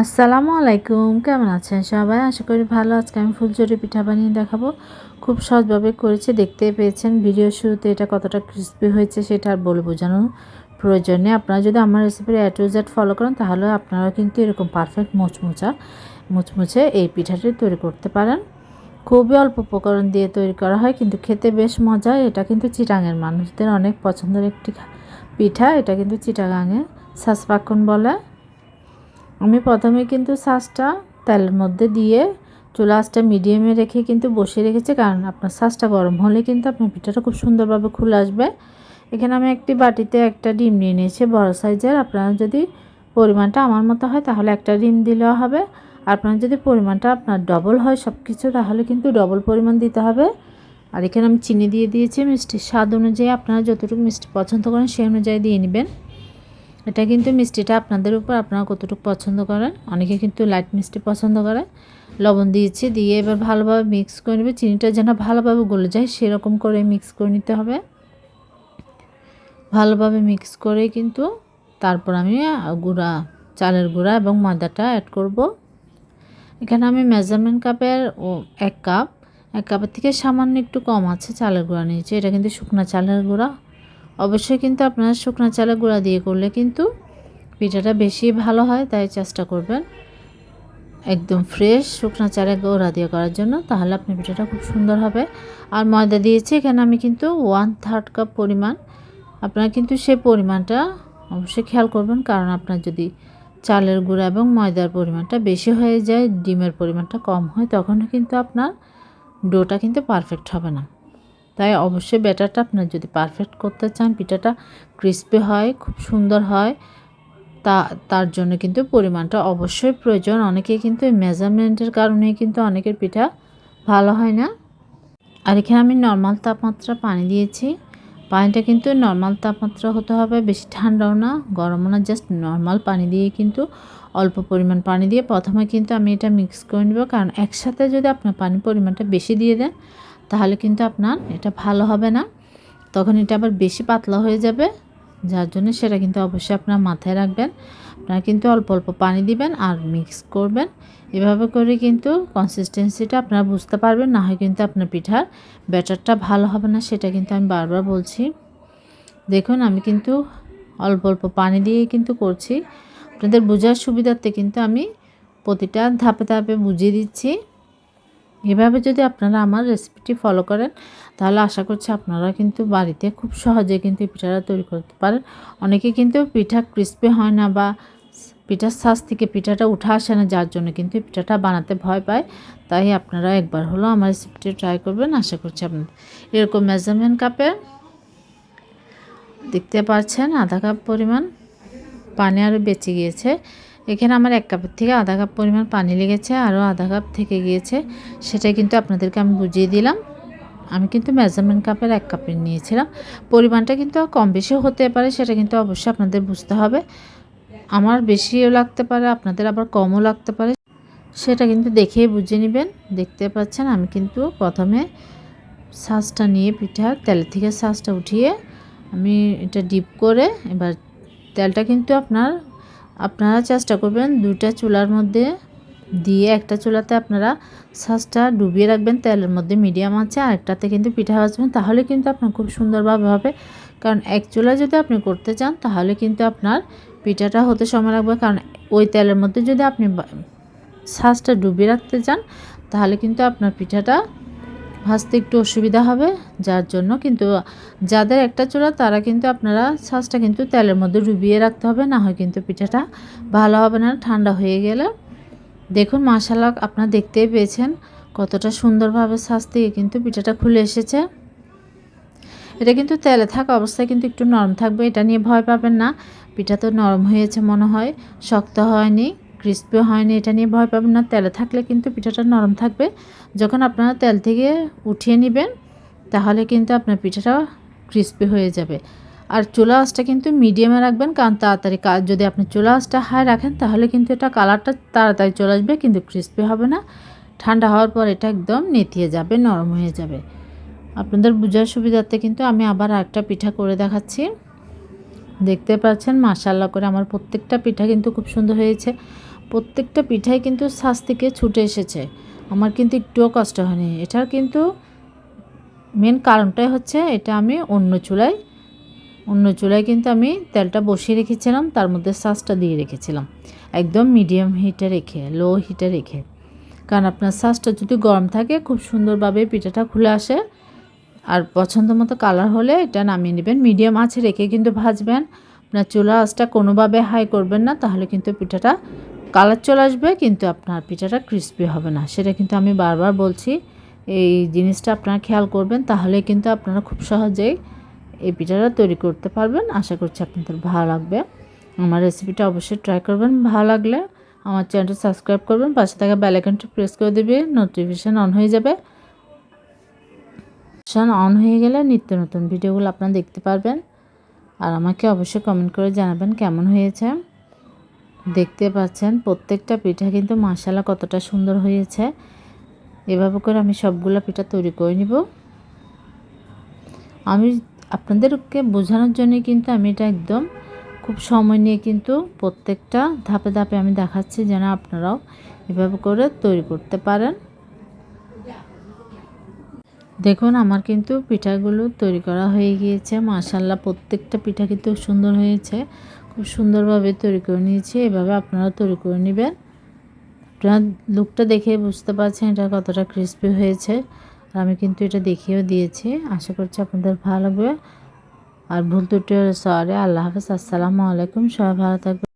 আসসালামু আলাইকুম, কেমন আছেন সবাই? আশা করি ভালো। আজকে আমি ফুলচুরি পিঠা বানিয়ে দেখাবো। খুব সহজভাবে করেছি, দেখতেই পেয়েছেন। ভিডিও শুরুতে এটা কতটা ক্রিস্পি হয়েছে সেটা আর বলে বোঝানোর প্রয়োজন নেই। আপনারা যদি আমার রেসিপির A to Z ফলো করেন তাহলে আপনারা কিন্তু এরকম পারফেক্ট মুচমুচে এই পিঠাটি তৈরি করতে পারেন। খুবই অল্প উপকরণ দিয়ে তৈরি করা হয়, কিন্তু খেতে বেশ মজা। এটা কিন্তু চিটাঙের মানুষদের অনেক পছন্দের একটি পিঠা। এটা কিন্তু চিটাগাঙে সাজ পাক্কন বলে। আমি প্রথমে কিন্তু ছাঁচটা তেলের মধ্যে দিয়ে চুলা আঁচটা মিডিয়ামে রেখে কিন্তু বসিয়ে রেখেছি, কারণ আপনার ছাঁচটা গরম হলে কিন্তু আপনার পিঠাটা খুব সুন্দরভাবে খুলে আসবে। এখানে আমি একটি বাটিতে একটা ডিম নিয়ে নিয়েছি বড় সাইজের। আপনারা যদি পরিমাণটা আমার মতো হয় তাহলে একটা ডিম দিলেও হবে। আপনার যদি পরিমাণটা আপনার ডবল হয় সব কিছু, তাহলে কিন্তু ডবল পরিমাণ দিতে হবে। আর এখানে আমি চিনি দিয়ে দিয়েছি। মিষ্টির স্বাদ অনুযায়ী আপনারা যতটুকু মিষ্টি পছন্দ করেন সেই অনুযায়ী দিয়ে নেবেন। এটা কিন্তু মিষ্টিটা আপনাদের উপর, আপনারা কতটুকু পছন্দ করেন। অনেকে কিন্তু লাইট মিষ্টি পছন্দ করে। লবণ দিয়েছি, দিয়ে এবার ভালোভাবে মিক্স করে নেবে। চিনিটা যেন ভালোভাবে গলে যায় সেরকম করে মিক্স করে নিতে হবে। ভালোভাবে মিক্স করে কিন্তু তারপর আমি চালের গুঁড়া এবং ময়দাটা অ্যাড করব। এখানে আমি মেজারমেন্ট কাপের এক কাপের থেকে সামান্য একটু কম আছে চালের গুঁড়া নিয়েছি। এটা কিন্তু শুকনো চালের গুঁড়া। অবশ্যই কিন্তু আপনারা শুকনো চালের গুঁড়া দিয়ে করলে কিন্তু পিঠাটা বেশি ভালো হয়, তাই চেষ্টা করবেন একদম ফ্রেশ শুকনো চালের গুঁড়া দিয়ে করার জন্য, তাহলে আপনার পিঠাটা খুব সুন্দর হবে। আর ময়দা দিয়েছি এখানে আমি কিন্তু 1/3 কাপ পরিমাণ। আপনারা কিন্তু সেই পরিমাণটা অবশ্যই খেয়াল করবেন, কারণ আপনার যদি চালের গুঁড়া এবং ময়দার পরিমাণটা বেশি হয়ে যায়, ডিমের পরিমাণটা কম হয়, তখন কিন্তু আপনার ডোটা কিন্তু পারফেক্ট হবে না। তাই অবশ্যই ব্যাটারটা আপনার যদি পারফেক্ট করতে চান, পিঠাটা ক্রিস্পি হয়, খুব সুন্দর হয়, তার জন্য কিন্তু পরিমাণটা অবশ্যই প্রয়োজন। অনেকেই কিন্তু মেজারমেন্টের কারণেই কিন্তু অনেকের পিঠা ভালো হয় না। আর এখানে আমি নর্মাল তাপমাত্রা পানি দিয়েছি। পানিটা কিন্তু নর্মাল তাপমাত্রা হতে হবে, বেশি ঠান্ডাও না গরমও না, জাস্ট নর্মাল পানি দিয়ে কিন্তু অল্প পরিমাণ পানি দিয়ে প্রথমে কিন্তু আমি এটা মিক্স করে নেব। কারণ একসাথে যদি আপনার পানির পরিমাণটা বেশি দিয়ে দেন তাহলে কিন্তু আপনার এটা ভালো হবে না, তখন এটা আবার বেশি পাতলা হয়ে যাবে। যার জন্য সেটা কিন্তু অবশ্যই আপনার মাথায় রাখবেন। আপনারা কিন্তু অল্প অল্প পানি দিবেন আর মিক্স করবেন। এভাবে করে কিন্তু কনসিস্টেন্সিটা আপনারা বুঝতে পারবেন, না হয় কিন্তু আপনার পিঠার ব্যাটারটা ভালো হবে না, সেটা কিন্তু আমি বারবার বলছি। দেখুন আমি কিন্তু অল্প অল্প পানি দিয়ে কিন্তু করছি। আপনাদের বোঝার সুবিধার্থে কিন্তু আমি প্রতিটা ধাপে ধাপে বুঝিয়ে দিচ্ছি। এভাবে যদি আপনারা আমার রেসিপিটি ফলো করেন তাহলে আশা করছি আপনারা কিন্তু বাড়িতে খুব সহজে কিন্তু পিঠাটা তৈরি করতে পারেন। অনেকে কিন্তু পিঠা ক্রিস্পি হয় না বা পিঠার ছাঁচ থেকে পিঠাটা উঠে আসে না, যার জন্য কিন্তু পিঠাটা বানাতে ভয় পায়। তাই আপনারা একবার হলো আমার রেসিপিটি ট্রাই করবেন। আশা করছি আপনাদের এরকম মেজারমেন্ট কাপে দেখতে পাচ্ছেন আধা কাপ পরিমাণ পানি আরও বেঁচে গিয়েছে। এখানে আমার 1 কাপের থেকে আধা কাপ পরিমাণ পানি লেগেছে, আরও আধা কাপ থেকে গিয়েছে। সেটা কিন্তু আপনাদেরকে আমি বুঝিয়ে দিলাম। আমি কিন্তু মেজারমেন্ট কাপের 1 কাপের নিয়েছিলাম। পরিমাণটা কিন্তু কম বেশিও হতে পারে, সেটা কিন্তু অবশ্যই আপনাদের বুঝতে হবে। আমার বেশিও লাগতে পারে, আপনাদের আবার কমও লাগতে পারে, সেটা কিন্তু দেখেই বুঝে নেবেন। দেখতে পাচ্ছেন আমি কিন্তু প্রথমে ছাঁচটা নিয়ে পিঠার তেল থেকে ছাঁচটা উঠিয়ে আমি এটা ডিপ করে এবার তেলটা কিন্তু আপনারা চেষ্টা করবেন 2টা চুলার মধ্যে দিয়ে, একটা চুলাতে আপনারা ছাঁচটা ডুবিয়ে রাখবেন তেলের মধ্যে মিডিয়াম আঁচে, আরেকটাতে কিন্তু পিঠা ভাজবেন, তাহলে কিন্তু আপনার খুব সুন্দরভাবে হবে। কারণ এক চুলা যদি আপনি করতে চান তাহলে কিন্তু আপনার পিঠাটা হতে সময় লাগবে, কারণ ওই তেলের মধ্যে যদি আপনি ছাঁচটা ডুবিয়ে রাখতে চান তাহলে কিন্তু আপনার পিঠাটা ভাজতে একটু অসুবিধা হবে। যার জন্য কিন্তু যাদের একটা চুলা তারা কিন্তু আপনারা ছাঁচটা কিন্তু তেলের মধ্যে ডুবিয়ে রাখতে হবে, না হয় কিন্তু পিঠাটা ভালো হবে না ঠান্ডা হয়ে গেলে। দেখুন মাশাআল্লাহ আপনারা দেখতেই পেয়েছেন কতটা সুন্দরভাবে ছাঁচ থেকে কিন্তু পিঠাটা খুলে এসেছে। এটা কিন্তু তেলে থাকা অবস্থায় কিন্তু একটু নরম থাকবে, এটা নিয়ে ভয় পাবেন না। পিঠা তো নরম হয়েছে মনে হয়, শক্ত হয়নি, ক্রিস্পি হয়নি, এটা নিয়ে ভয় পাবেন না। তেলে থাকলে কিন্তু পিঠাটা নরম থাকবে। যখন আপনারা তেল থেকে উঠিয়ে নেবেন তাহলে কিন্তু আপনার পিঠাটা ক্রিস্পি হয়ে যাবে। আর চুলা আঁচটা কিন্তু মিডিয়ামে রাখবেন, কারণ তাড়াতাড়ি যদি আপনি চুলা আঁচটা হাই রাখেন তাহলে কিন্তু এটা কালারটা তাড়াতাড়ি চলে আসবে, কিন্তু ক্রিস্পি হবে না। ঠান্ডা হওয়ার পর এটা একদম নেতিয়ে যাবে, নরম হয়ে যাবে। আপনাদের বোঝার সুবিধার্থে কিন্তু আমি আবার আরেকটা পিঠা করে দেখাচ্ছি। দেখতে পাচ্ছেন মাশাআল্লাহ করে আমার প্রত্যেকটা পিঠা কিন্তু খুব সুন্দর হয়েছে। প্রত্যেকটা পিঠাই কিন্তু ছাঁচ থেকে ছুটে এসেছে, আমার কিন্তু একটুও কষ্ট হয়নি। এটার কিন্তু মেন কারণটাই হচ্ছে এটা আমি অন্য চুলায় কিন্তু আমি তেলটা বসিয়ে রেখেছিলাম, তার মধ্যে ছাঁচটা দিয়ে রেখেছিলাম একদম মিডিয়াম হিটে রেখে, লো হিটে রেখে। কারণ আপনার ছাঁচটা যদি গরম থাকে খুব সুন্দরভাবে পিঠাটা খুলে আসে। আর পছন্দ মতো কালার হলে এটা নামিয়ে নেবেন। মিডিয়াম আঁচে রেখে কিন্তু ভাজবেন, আপনার চুলা আঁচটা কোনোভাবে হাই করবেন না, তাহলে কিন্তু পিঠাটা কালার চলে আসবে কিন্তু আপনার পিঠাটা ক্রিস্পি হবে না। সেটা কিন্তু আমি বারবার বলছি, এই জিনিসটা আপনারা খেয়াল করবেন, তাহলে কিন্তু আপনারা খুব সহজেই এই পিঠাটা তৈরি করতে পারবেন। আশা করছি আপনাদের ভালো লাগবে। আমার রেসিপিটা অবশ্যই ট্রাই করবেন। ভালো লাগলে আমার চ্যানেলটা সাবস্ক্রাইব করবেন, পাশে থাকা বেল আইকনটি প্রেস করে দেবে, নোটিফিকেশান অন হয়ে যাবে। অন হয়ে গেলে নিত্য নতুন ভিডিওগুলো আপনারা দেখতে পারবেন। আর আমাকে অবশ্যই কমেন্ট করে জানাবেন কেমন হয়েছে। দেখতে পাচ্ছেন প্রত্যেকটা পিঠা কিন্তু মাশাআল্লাহ কতটা সুন্দর হয়েছে। এভাবে করে আমি সবগুলো পিঠা তৈরি করে নিব। আমি আপনাদেরকে বোঝানোর জন্য কিন্তু আমি এটা একদম খুব সময় নিয়ে কিন্তু প্রত্যেকটা ধাপে ধাপে আমি দেখাচ্ছি, যেন আপনারাও এভাবে করে তৈরি করতে পারেন। দেখুন আমার কিন্তু পিঠাগুলো তৈরি করা হয়ে গিয়েছে। মাশাআল্লাহ প্রত্যেকটা পিঠা কিন্তু সুন্দর হয়েছে, খুব সুন্দরভাবে তৈরি করে নিয়েছি। এভাবে আপনারা তৈরি করে নেবেন। আপনারা লুকটা দেখে বুঝতে পারছেন এটা কতটা ক্রিস্পি হয়েছে। আর আমি কিন্তু এটা দেখিয়েও দিয়েছি। আশা করছি আপনাদের ভালো লাগবে। আর ভুল ত্রুটি সরি। আল্লাহ হাফেজ, আসসালামু আলাইকুম। সবাই ভালো থাকবেন।